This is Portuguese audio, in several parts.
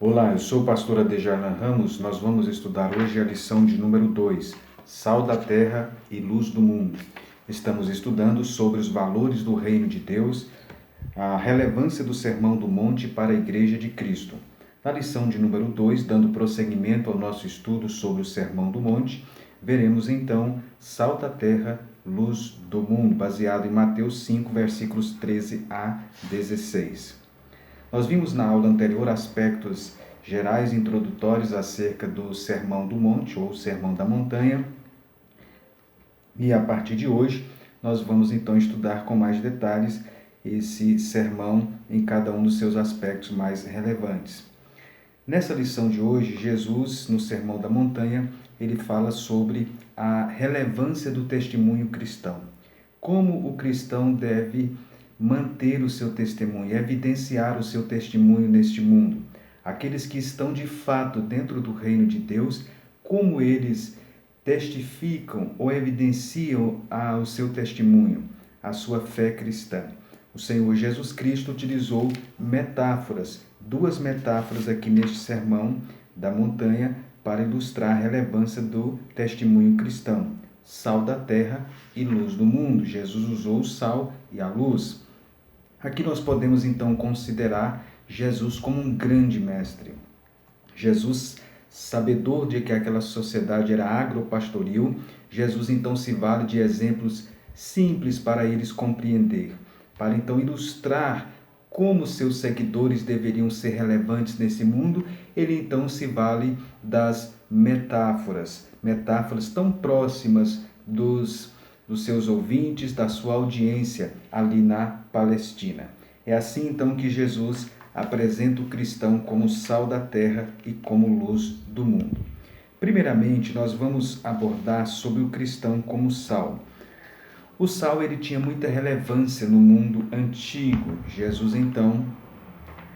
Olá, eu sou o pastor Adejarlan Ramos. Nós vamos estudar hoje a lição de número 2, Sal da Terra e Luz do Mundo. Estamos estudando sobre os valores do reino de Deus, a relevância do Sermão do Monte para a Igreja de Cristo. Na lição de número 2, dando prosseguimento ao nosso estudo sobre o Sermão do Monte, veremos então Sal da Terra, Luz do Mundo, baseado em Mateus 5, versículos 13 a 16. Nós vimos na aula anterior aspectos gerais introdutórios acerca do Sermão do Monte ou Sermão da Montanha. E a partir de hoje, nós vamos então estudar com mais detalhes esse sermão em cada um dos seus aspectos mais relevantes. Nessa lição de hoje, Jesus, no Sermão da Montanha, ele fala sobre a relevância do testemunho cristão. Como o cristão deve manter o seu testemunho, evidenciar o seu testemunho neste mundo. Aqueles que estão de fato dentro do reino de Deus, como eles testificam ou evidenciam o seu testemunho, a sua fé cristã. O Senhor Jesus Cristo utilizou metáforas, duas metáforas aqui neste sermão da montanha para ilustrar a relevância do testemunho cristão. Sal da terra e luz do mundo. Jesus usou o sal e a luz. Aqui nós podemos então considerar Jesus como um grande mestre. Jesus, sabedor de que aquela sociedade era agropastoril, Jesus então se vale de exemplos simples para eles compreender, para então ilustrar como seus seguidores deveriam ser relevantes nesse mundo. Ele então se vale das metáforas tão próximas dos seus ouvintes, da sua audiência ali na Palestina. É assim então que Jesus apresenta o cristão como sal da terra e como luz do mundo. Primeiramente, nós vamos abordar sobre o cristão como sal. O sal ele tinha muita relevância no mundo antigo. Jesus então,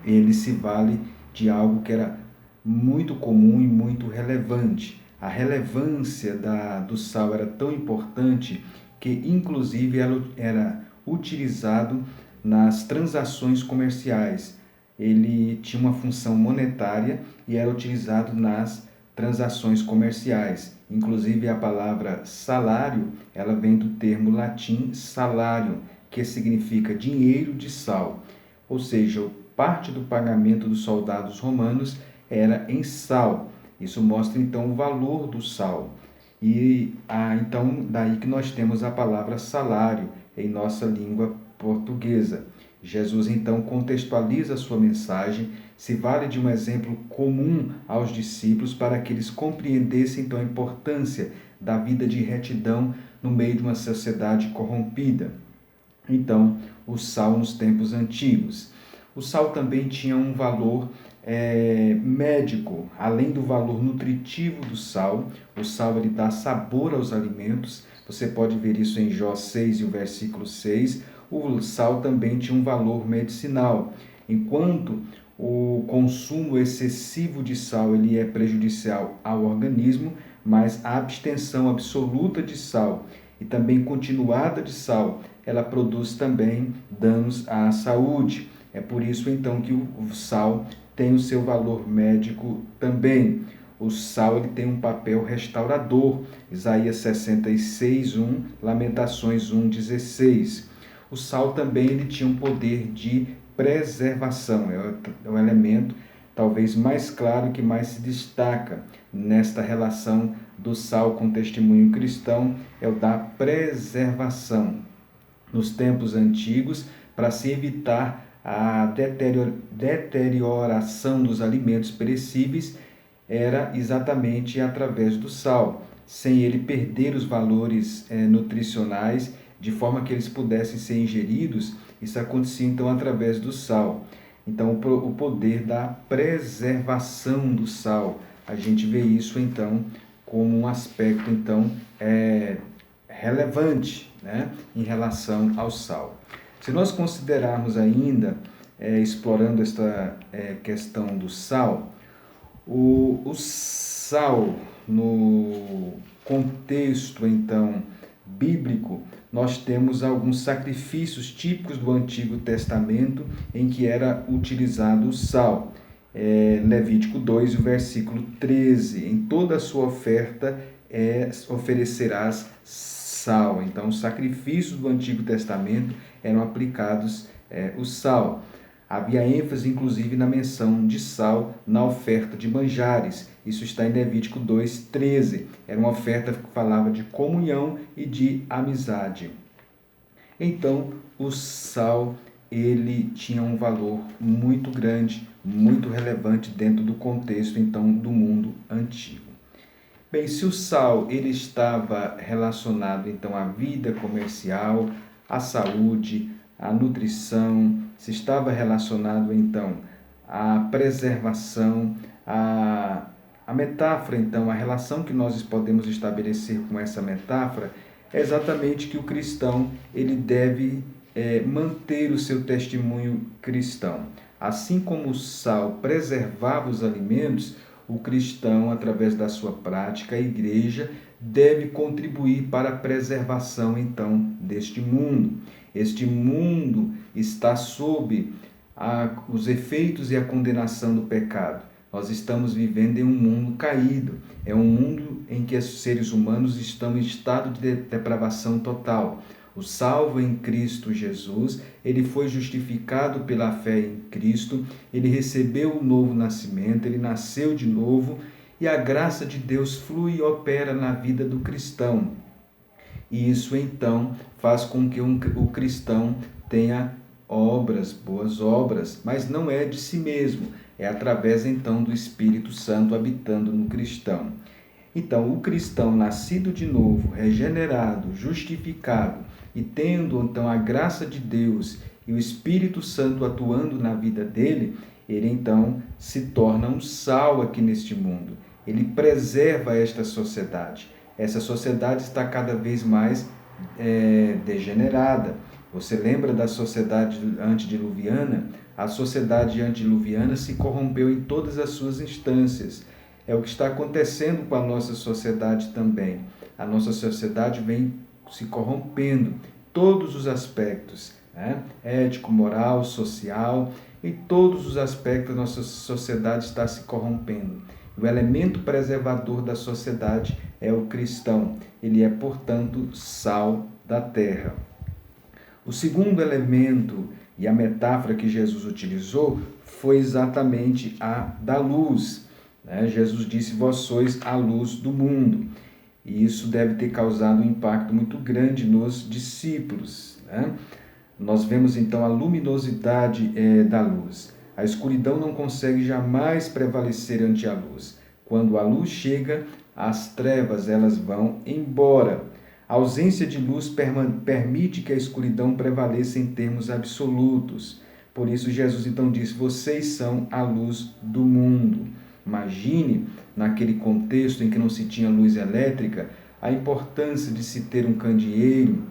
ele se vale de algo que era muito comum e muito relevante. A relevância do sal era tão importante que inclusive era utilizado nas transações comerciais. Ele tinha uma função monetária e era utilizado nas transações comerciais. Inclusive a palavra salário, ela vem do termo latim salário, que significa dinheiro de sal. Ou seja, parte do pagamento dos soldados romanos era em sal. Isso mostra então o valor do sal. E então daí que nós temos a palavra salário em nossa língua portuguesa. Jesus então contextualiza a sua mensagem, se vale de um exemplo comum aos discípulos para que eles compreendessem então a importância da vida de retidão no meio de uma sociedade corrompida. Então, o sal nos tempos antigos. O sal também tinha um valor médico, além do valor nutritivo do sal. O sal ele dá sabor aos alimentos. Você pode ver isso em Jó 6 e o versículo 6. O sal também tinha um valor medicinal. Enquanto o consumo excessivo de sal ele é prejudicial ao organismo, mas a abstenção absoluta de sal e também continuada de sal, ela produz também danos à saúde. É por isso então que o sal tem o seu valor médico também. O sal ele tem um papel restaurador. Isaías 66, 1, Lamentações 1, 16. O sal também ele tinha um poder de preservação. É o elemento talvez mais claro que mais se destaca nesta relação do sal com o testemunho cristão, é o da preservação. Nos tempos antigos, para se evitar a deterioração dos alimentos perecíveis, era exatamente através do sal, sem ele perder os valores nutricionais, de forma que eles pudessem ser ingeridos. Isso acontecia então através do sal. Então o poder da preservação do sal, a gente vê isso então como um aspecto então relevante, né, em relação ao sal. Se nós considerarmos ainda, explorando esta questão do sal, o sal no contexto então bíblico, nós temos alguns sacrifícios típicos do Antigo Testamento em que era utilizado o sal. Levítico 2, o versículo 13. Em toda a sua oferta oferecerás sal. Então, os sacrifícios do Antigo Testamento eram aplicados o sal. Havia ênfase, inclusive, na menção de sal na oferta de manjares. Isso está em Levítico 2, 13. Era uma oferta que falava de comunhão e de amizade. Então, o sal, ele tinha um valor muito grande, muito relevante dentro do contexto, então, do mundo antigo. Bem, se o sal ele estava relacionado, então, à vida comercial, à saúde, à nutrição, se estava relacionado, então, à preservação, à metáfora, então, a relação que nós podemos estabelecer com essa metáfora é exatamente que o cristão ele deve manter o seu testemunho cristão. Assim como o sal preservava os alimentos, o cristão, através da sua prática, a igreja, deve contribuir para a preservação, então, deste mundo. Este mundo está sob os efeitos e a condenação do pecado. Nós estamos vivendo em um mundo caído. É um mundo em que os seres humanos estão em estado de depravação total. O salvo em Cristo Jesus, ele foi justificado pela fé em Cristo, ele recebeu o novo nascimento, ele nasceu de novo e a graça de Deus flui e opera na vida do cristão. E isso então faz com que o cristão tenha obras, boas obras, mas não é de si mesmo, é através então do Espírito Santo habitando no cristão. Então, o cristão nascido de novo, regenerado, justificado e tendo então a graça de Deus e o Espírito Santo atuando na vida dele, ele então se torna um sal aqui neste mundo. Ele preserva esta sociedade. Essa sociedade está cada vez mais degenerada. Você lembra da sociedade antediluviana? A sociedade antediluviana se corrompeu em todas as suas instâncias. É o que está acontecendo com a nossa sociedade também. A nossa sociedade vem se corrompendo em todos os aspectos, ético, moral, social, em todos os aspectos a nossa sociedade está se corrompendo. O elemento preservador da sociedade é o cristão. Ele é, portanto, sal da terra. O segundo elemento e a metáfora que Jesus utilizou foi exatamente a da luz. Jesus disse, vós sois a luz do mundo. E isso deve ter causado um impacto muito grande nos discípulos. Nós vemos então a luminosidade da luz. A escuridão não consegue jamais prevalecer ante a luz. Quando a luz chega, as trevas elas vão embora. A ausência de luz permite que a escuridão prevaleça em termos absolutos. Por isso Jesus então diz, vocês são a luz do mundo. Imagine, naquele contexto em que não se tinha luz elétrica, a importância de se ter um candeeiro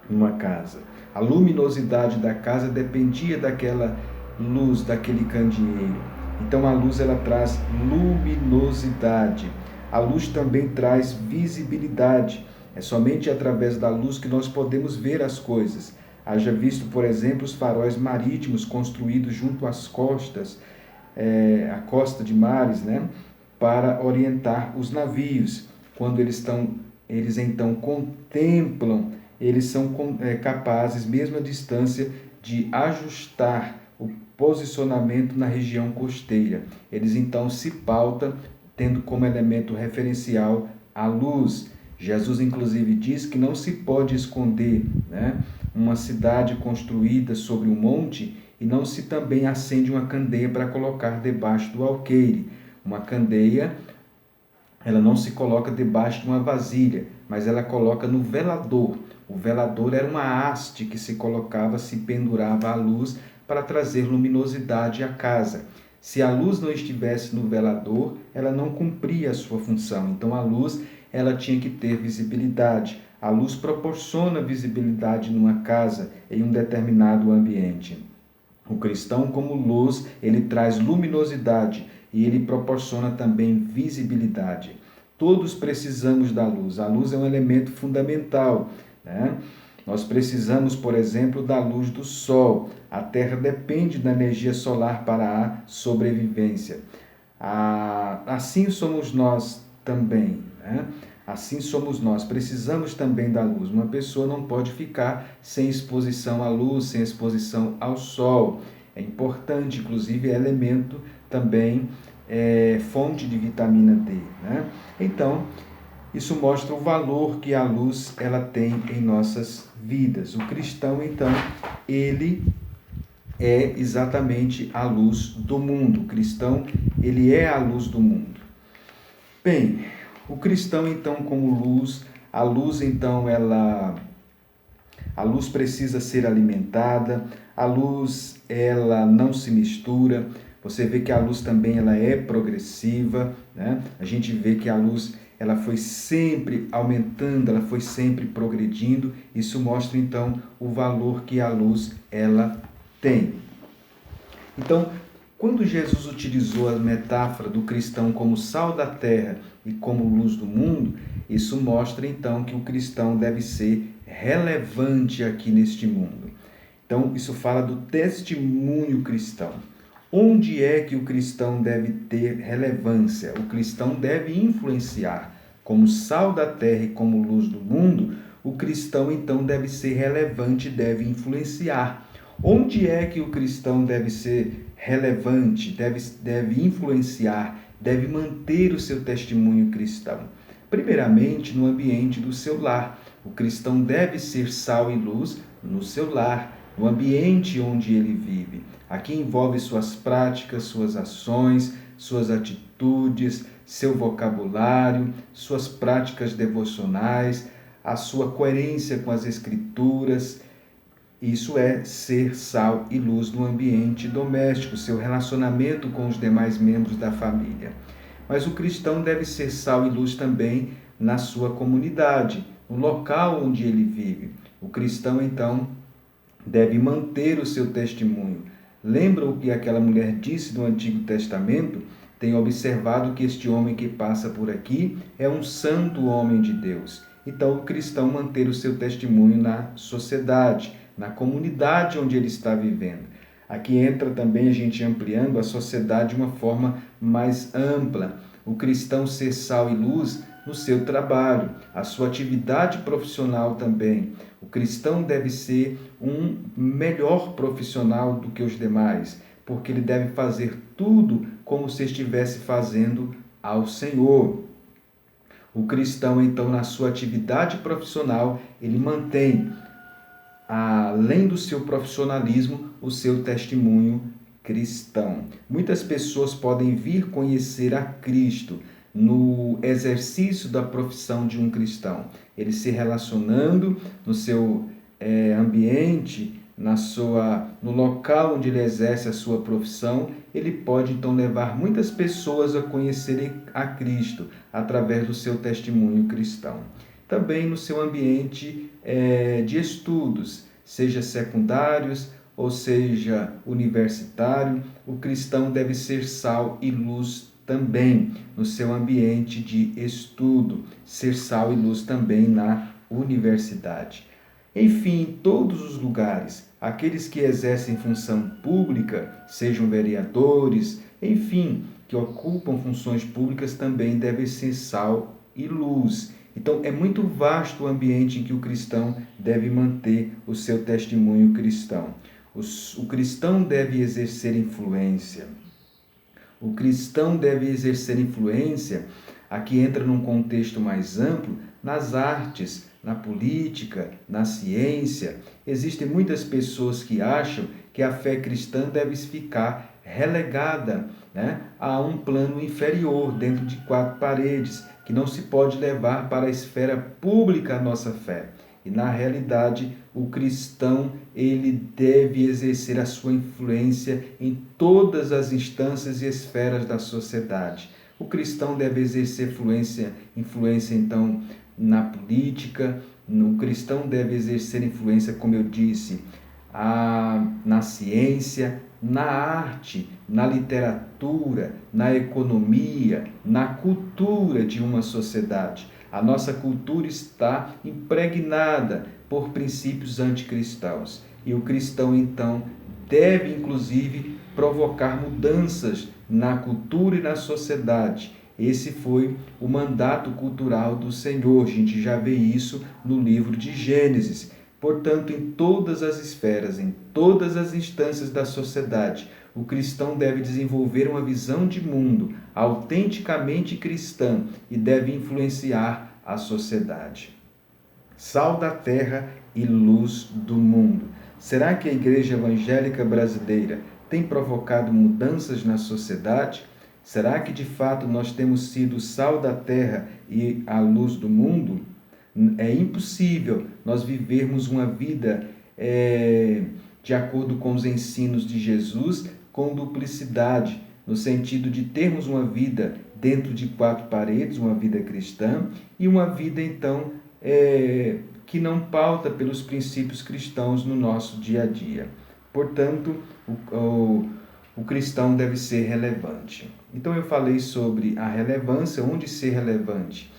numa casa. A luminosidade da casa dependia daquela luz, daquele candeeiro. Então a luz ela traz luminosidade. A luz também traz visibilidade. É somente através da luz que nós podemos ver as coisas. Haja visto, por exemplo, os faróis marítimos construídos junto às costas, a costa de mares, para orientar os navios. Quando eles então contemplam, eles são capazes, mesmo à distância, de ajustar o posicionamento na região costeira. Eles então se pautam, tendo como elemento referencial a luz. Jesus, inclusive, diz que não se pode esconder uma cidade construída sobre um monte e não se também acende uma candeia para colocar debaixo do alqueire. Uma candeia, ela não se coloca debaixo de uma vasilha, mas ela coloca no velador. O velador era uma haste que se colocava, se pendurava à luz para trazer luminosidade à casa. Se a luz não estivesse no velador, ela não cumpria a sua função. Então a luz ela tinha que ter visibilidade. A luz proporciona visibilidade numa casa, em um determinado ambiente. O cristão, como luz, ele traz luminosidade e ele proporciona também visibilidade. Todos precisamos da luz. A luz é um elemento fundamental, Nós precisamos, por exemplo, da luz do sol. A Terra depende da energia solar para a sobrevivência. Assim somos nós também, né? Assim somos nós, precisamos também da luz. Uma pessoa não pode ficar sem exposição à luz, sem exposição ao sol. É importante, inclusive, é elemento também, fonte de vitamina D, né? Então, isso mostra o valor que a luz ela tem em nossas vidas. O cristão, então, ele é exatamente a luz do mundo. O cristão, ele é a luz do mundo. Bem, o cristão, então, como luz, a luz, então, a luz precisa ser alimentada, a luz, ela não se mistura. Você vê que a luz também, ela é progressiva, né? A gente vê que a luz, ela foi sempre aumentando, ela foi sempre progredindo. Isso mostra, então, o valor que a luz, ela tem. Então, quando Jesus utilizou a metáfora do cristão como sal da terra e como luz do mundo, isso mostra então que o cristão deve ser relevante aqui neste mundo. Então, isso fala do testemunho cristão. Onde é que o cristão deve ter relevância? O cristão deve influenciar. Como sal da terra e como luz do mundo, o cristão então deve ser relevante, deve influenciar. Onde é que o cristão deve ser relevante, deve influenciar, deve manter o seu testemunho cristão? Primeiramente, no ambiente do seu lar. O cristão deve ser sal e luz no seu lar, no ambiente onde ele vive. Aqui envolve suas práticas, suas ações, suas atitudes, seu vocabulário, suas práticas devocionais, a sua coerência com as Escrituras. Isso é ser sal e luz no ambiente doméstico, seu relacionamento com os demais membros da família. Mas o cristão deve ser sal e luz também na sua comunidade, no local onde ele vive. O cristão, então, deve manter o seu testemunho. Lembra o que aquela mulher disse no Antigo Testamento? Tenho observado que este homem que passa por aqui é um santo homem de Deus. Então, o cristão manter o seu testemunho na sociedade, na comunidade onde ele está vivendo. Aqui entra também a gente ampliando a sociedade de uma forma mais ampla. O cristão ser sal e luz no seu trabalho, a sua atividade profissional também. O cristão deve ser um melhor profissional do que os demais, porque ele deve fazer tudo como se estivesse fazendo ao Senhor. O cristão, então, na sua atividade profissional, ele mantém, além do seu profissionalismo, o seu testemunho cristão. Muitas pessoas podem vir conhecer a Cristo no exercício da profissão de um cristão. Ele se relacionando no seu ambiente, no local onde ele exerce a sua profissão, ele pode então levar muitas pessoas a conhecerem a Cristo através do seu testemunho cristão. Também no seu ambiente de estudos, seja secundários ou seja universitário, o cristão deve ser sal e luz também no seu ambiente de estudo, ser sal e luz também na universidade. Enfim, em todos os lugares, aqueles que exercem função pública, sejam vereadores, enfim, que ocupam funções públicas, também devem ser sal e luz. Então, é muito vasto o ambiente em que o cristão deve manter o seu testemunho cristão. O cristão deve exercer influência. O cristão deve exercer influência, aqui entra num contexto mais amplo, nas artes, na política, na ciência. Existem muitas pessoas que acham que a fé cristã deve ficar relegada, a um plano inferior, dentro de quatro paredes, que não se pode levar para a esfera pública a nossa fé. E na realidade, o cristão, ele deve exercer a sua influência em todas as instâncias e esferas da sociedade. O cristão deve exercer influência então, na política. O cristão deve exercer influência, como eu disse, na ciência, na arte, na literatura, na economia, na cultura de uma sociedade. A nossa cultura está impregnada por princípios anticristãos. E o cristão, então, deve, inclusive, provocar mudanças na cultura e na sociedade. Esse foi o mandato cultural do Senhor. A gente já vê isso no livro de Gênesis. Portanto, em todas as esferas, em todas as instâncias da sociedade, o cristão deve desenvolver uma visão de mundo autenticamente cristã e deve influenciar a sociedade. Sal da terra e luz do mundo. Será que a Igreja Evangélica Brasileira tem provocado mudanças na sociedade? Será que de fato nós temos sido sal da terra e a luz do mundo? É impossível nós vivermos uma vida de acordo com os ensinos de Jesus, com duplicidade, no sentido de termos uma vida dentro de quatro paredes, uma vida cristã, e uma vida, então, que não pauta pelos princípios cristãos no nosso dia a dia. Portanto, o cristão deve ser relevante. Então, eu falei sobre a relevância, onde ser relevante.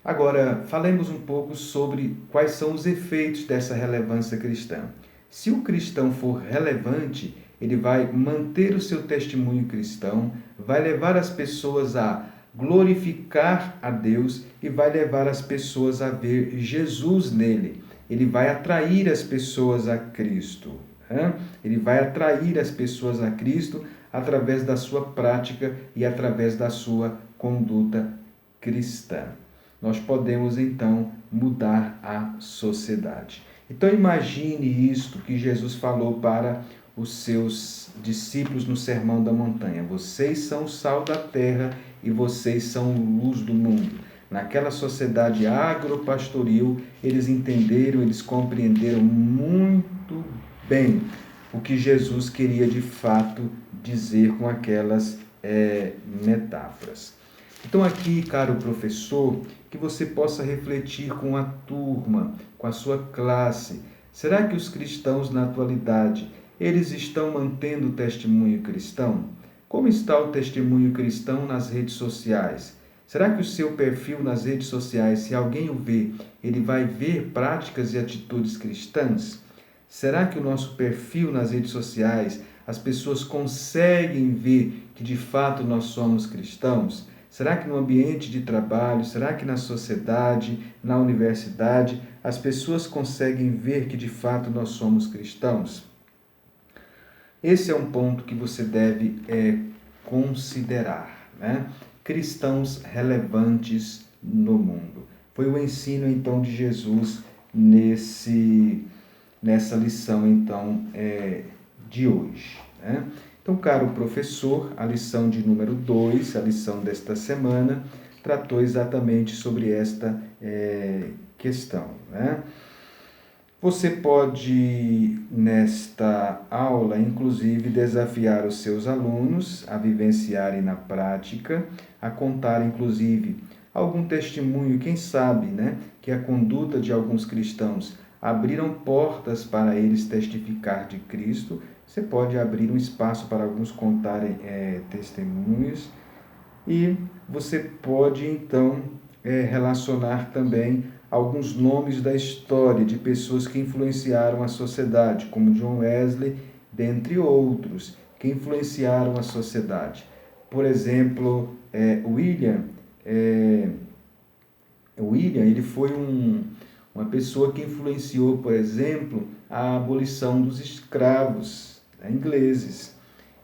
Agora, falemos um pouco sobre quais são os efeitos dessa relevância cristã. Se o cristão for relevante, ele vai manter o seu testemunho cristão, vai levar as pessoas a glorificar a Deus e vai levar as pessoas a ver Jesus nele. Ele vai atrair as pessoas a Cristo. Ele vai atrair as pessoas a Cristo através da sua prática e através da sua conduta cristã. Nós podemos, então, mudar a sociedade. Então, imagine isto que Jesus falou para os seus discípulos no Sermão da Montanha. Vocês são o sal da terra e vocês são luz do mundo. Naquela sociedade agropastoril, eles entenderam, eles compreenderam muito bem o que Jesus queria de fato dizer com aquelas metáforas. Então aqui, caro professor, que você possa refletir com a turma, com a sua classe. Será que os cristãos na atualidade, eles estão mantendo o testemunho cristão? Como está o testemunho cristão nas redes sociais? Será que o seu perfil nas redes sociais, se alguém o vê, ele vai ver práticas e atitudes cristãs? Será que o nosso perfil nas redes sociais, as pessoas conseguem ver que de fato nós somos cristãos? Será que no ambiente de trabalho, será que na sociedade, na universidade, as pessoas conseguem ver que de fato nós somos cristãos? Esse é um ponto que você deve considerar, né? Cristãos relevantes no mundo. Foi o ensino, então, de Jesus nessa lição, então, de hoje, né? Então, caro professor, a lição de número 2, a lição desta semana, tratou exatamente sobre esta questão, né? Você pode, nesta aula, inclusive, desafiar os seus alunos a vivenciarem na prática, a contar, inclusive, algum testemunho, quem sabe, né, que a conduta de alguns cristãos abriram portas para eles testificar de Cristo. Você pode abrir um espaço para alguns contarem testemunhos e você pode, então, relacionar também alguns nomes da história de pessoas que influenciaram a sociedade, como John Wesley, dentre outros, que influenciaram a sociedade. Por exemplo, William, ele foi uma pessoa que influenciou, por exemplo, a abolição dos escravos ingleses.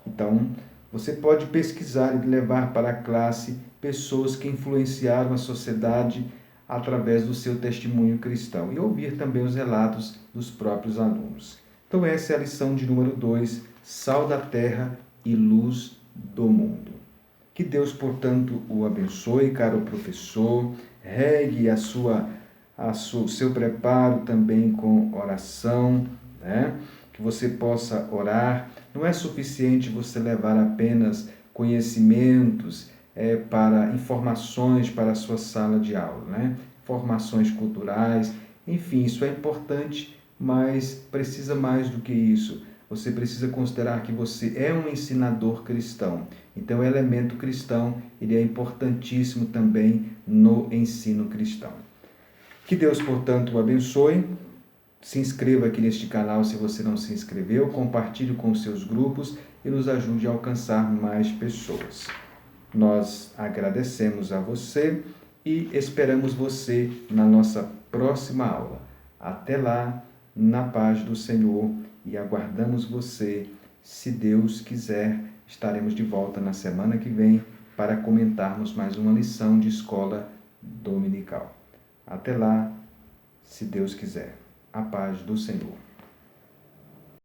Então, você pode pesquisar e levar para a classe pessoas que influenciaram a sociedade através do seu testemunho cristão e ouvir também os relatos dos próprios alunos. Então essa é a lição de número 2, sal da terra e luz do mundo. Que Deus, portanto, o abençoe, caro professor, regue o seu preparo também com oração, né? Que você possa orar. Não é suficiente você levar apenas conhecimentos, para informações para a sua sala de aula, né? Formações culturais, enfim, isso é importante, mas precisa mais do que isso. Você precisa considerar que você é um ensinador cristão. Então, o elemento cristão, ele é importantíssimo também no ensino cristão. Que Deus, portanto, o abençoe. Se inscreva aqui neste canal se você não se inscreveu, compartilhe com os seus grupos e nos ajude a alcançar mais pessoas. Nós agradecemos a você e esperamos você na nossa próxima aula. Até lá, na paz do Senhor, e aguardamos você. Se Deus quiser, estaremos de volta na semana que vem para comentarmos mais uma lição de escola dominical. Até lá, se Deus quiser. A paz do Senhor.